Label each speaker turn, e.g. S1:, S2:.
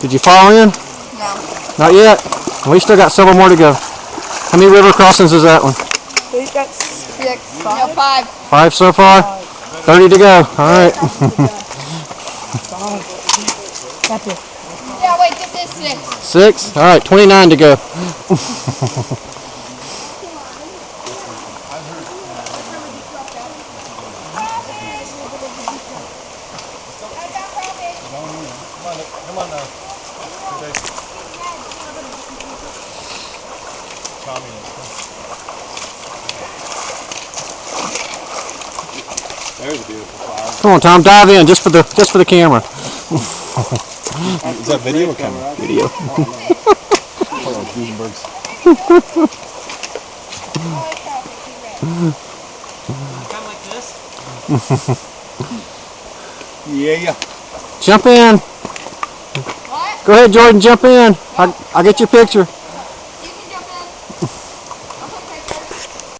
S1: Did you fall in?
S2: No.
S1: Not yet? We still got several more to go. How many river crossings is that one?
S2: We've got 6, 5. No, 5.
S1: 5 so far? 30 to go. Alright.
S2: Yeah, wait, this is 6.
S1: 6? Alright, 29 to go.
S3: Come on now. There's a beautiful flower.
S1: Come on, Tom, dive in just for the camera.
S3: Is that video or camera?
S1: Video.
S3: Oh, Gutenberg's.
S4: Come like this?
S3: Yeah.
S1: Jump in.
S2: What?
S1: Go ahead, Jordan, jump in. I'll get your picture.